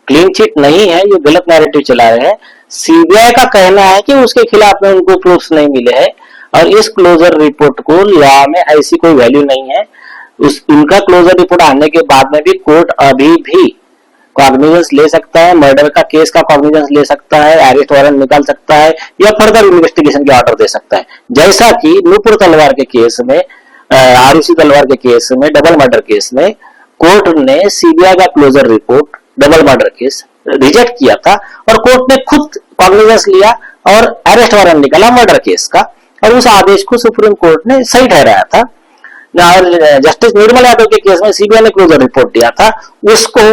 Clean chit नहीं है, ये गलत नैरेटिव चला रहे हैं। सीबीआई का कहना है कि उसके खिलाफ में उनको प्रूफ्स नहीं मिले हैं और इस क्लोजर रिपोर्ट को लॉ में ऐसी कोई वैल्यू नहीं है। उनका क्लोजर रिपोर्ट आने के बाद में भी कोर्ट अभी भी कॉग्निजेंस ले सकता है, मर्डर का केस का कॉग्निजेंस ले सकता है, अरेस्ट वारंट निकाल सकता है या फर्दर इन्वेस्टिगेशन के ऑर्डर दे सकता है। जैसा कि नूपुर तलवार के केस में, आरुषि तलवार के केस में, डबल मर्डर केस में कोर्ट ने सीबीआई का closure report double murder case reject किया था और कोर्ट ने खुद कॉग्निजेंस लिया और अरेस्ट वारंट निकाला मर्डर केस का, और उस आदेश को सुप्रीम कोर्ट ने सही ठहराया था। जस्टिस निर्मल यादव के केस में सीबीआई ने क्लोजर रिपोर्ट दिया था, उसको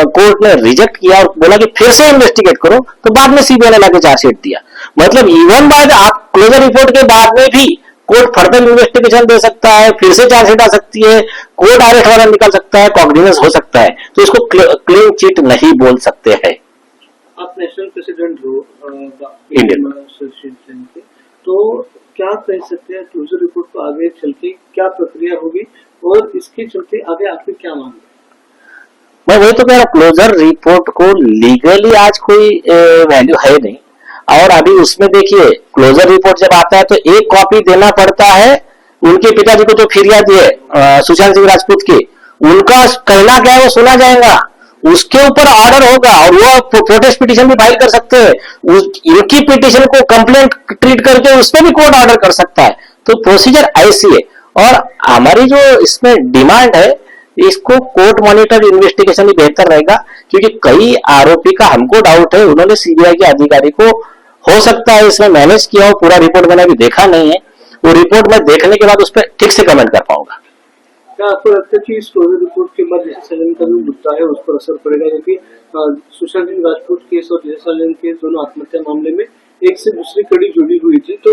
कोर्ट ने रिजेक्ट किया और बोला कि फिर से इन्वेस्टिगेट करो, तो बाद में सीबीआई ने लाके चार्जशीट दिया। मतलब इवन बाद आप क्लोजर रिपोर्ट के बाद में भी कोर्ट फर्दर इन्वेस्टिगेशन दे सकता है, फिर से चार्जशीट आ सकती है, कोर्ट अरेस्ट वारंट निकाल सकता है, कॉग्निजेंस हो सकता है, तो इसको क्लीन चिट नहीं बोल सकते हैं। आप नेशनल प्रेसिडेंट हो इंडियन एसोसिएशन के, तो क्या कह सकते हैं क्लोजर रिपोर्ट को आगे चल के क्या प्रक्रिया होगी और इसके चलते आगे आपके क्या मांग है? मैं वही तो कह रहा, क्लोजर रिपोर्ट को लीगली आज कोई वैल्यू है नहीं। और अभी उसमें देखिए, क्लोजर रिपोर्ट जब आता है तो एक कॉपी देना पड़ता है उनके पिताजी को जो फिरियाद है सुशांत सिंह राजपूत की, उनका कहना क्या है वो सुना जाएगा, उसके ऊपर ऑर्डर होगा और वो प्रोटेस्ट पिटीशन भी फाइल कर सकते हैं। इनकी पिटीशन को कंप्लेंट ट्रीट करके उस पर भी कोर्ट ऑर्डर कर सकता है। तो प्रोसीजर ऐसी है और हमारी जो इसमें डिमांड है, इसको कोर्ट मॉनिटर इन्वेस्टिगेशन ही बेहतर रहेगा, क्योंकि कई आरोपी का हमको डाउट है उन्होंने सीबीआई के अधिकारी को हो सकता है इसमें मैनेज किया हो। पूरा रिपोर्ट मैंने अभी देखा नहीं है, वो रिपोर्ट में देखने के बाद उस पर ठीक से कमेंट कर पाऊंगा। क्या आपको लगता है कि इस क्लोजर रिपोर्ट के बाद जैसे सैलन का जो मुद्दा है उस पर असर पड़ेगा? क्योंकि सुशांत सिंह राजपूत केस और जय सैलन के दोनों आत्महत्या मामले में एक से दूसरी कड़ी जुड़ी हुई थी, तो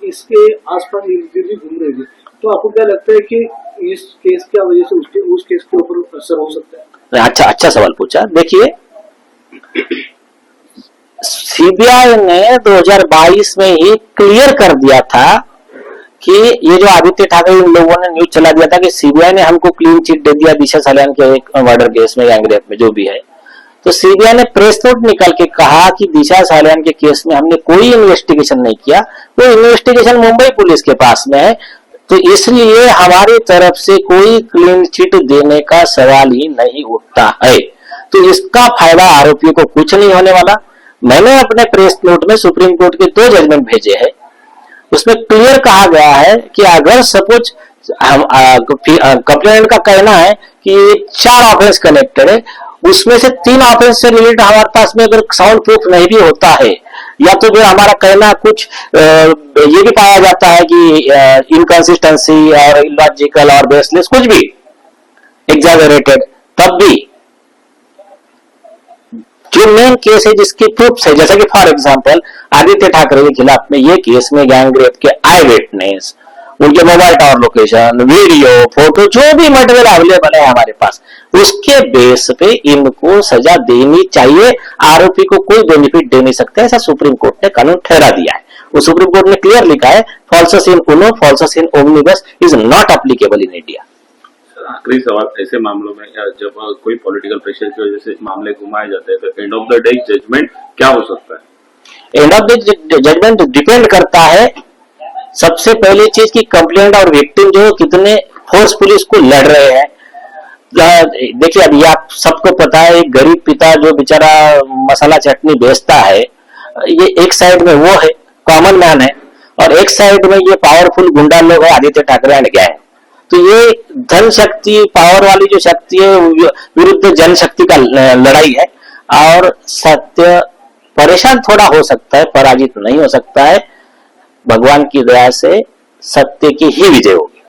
इसके आसपास भी घूम रही थी, तो आपको क्या लगता है कि इस केस की वजह से उस केस के ऊपर असर हो सकता है? अच्छा सवाल पूछा। देखिए, सीबीआई ने 2022 में ही क्लियर कर दिया था कि ये जो आदित्य ठाकरे इन लोगों ने न्यूज चला दिया था कि सीबीआई ने हमको क्लीन चिट दे दिया दिशा सालियान के एक मर्डर केस में, गैंगरेप में, जो भी है। तो सीबीआई ने प्रेस नोट निकाल के कहा कि दिशा सालियान के केस में हमने कोई इन्वेस्टिगेशन नहीं किया, वो इन्वेस्टिगेशन मुंबई पुलिस के पास में है, तो इसलिए हमारी तरफ से कोई क्लीन चिट देने का सवाल ही नहीं उठता है। तो इसका फायदा आरोपियों को कुछ नहीं होने वाला। मैंने अपने प्रेस नोट में सुप्रीम कोर्ट के 2 जजमेंट भेजे हैं, उसमें क्लियर कहा गया है कि अगर सपोज कंप्लेनेंट का कहना है कि 4 ऑफेंस कनेक्टेड है, उसमें से 3 ऑफेंस से रिलेटेड हमारे पास में अगर साउंड प्रूफ नहीं भी होता है, या तो फिर हमारा कहना कुछ ये भी पाया जाता है कि इनकंसिस्टेंसी और इलॉजिकल और बेसलेस, कुछ भी एग्जैजरेटेड, तब भी जो मेन केस है जिसकी प्रूफ है, जैसा कि फॉर एग्जांपल आदित्य ठाकरे के खिलाफ में ये केस में गैंगरेप के आई विटनेस, उनके mobile tower location, video, photo, जो भी मटेरियल अवेलेबल है हमारे पास, उसके बेस पे इनको सजा देनी चाहिए। आरोपी को कोई बेनिफिट दे नहीं सकते, ऐसा सुप्रीम कोर्ट ने कानून ठहरा दिया है। वो सुप्रीम कोर्ट ने क्लियर लिखा है, falsus in uno falsus in omnibus is not applicable in India. आखिरी सवाल, ऐसे मामलों में जब कोई पॉलिटिकल प्रेशर की वजह से मामले घुमाए जाते हैं, तो end of the day judgement क्या हो सकता है? End of the judgement depend करता है सबसे पहली चीज की कंप्लेंट और विक्टिम जो कितने फोर्सफुली उसको लड़ रहे हैं। देखिए, अभी आप सबको पता है, एक गरीब पिता जो बेचारा मसाला चटनी बेचता है, ये एक साइड में वो है, कॉमन मैन है, और एक साइड में ये पावरफुल गुंडा लोग है, आदित्य ठाकरे एंड गैंग। तो ये धन शक्ति, पावर वाली जो शक्ति है विरुद्ध जनशक्ति का लड़ाई है, और सत्य परेशान थोड़ा हो सकता है, पराजित नहीं हो सकता है। भगवान की दया से सत्य की ही विजय होगी।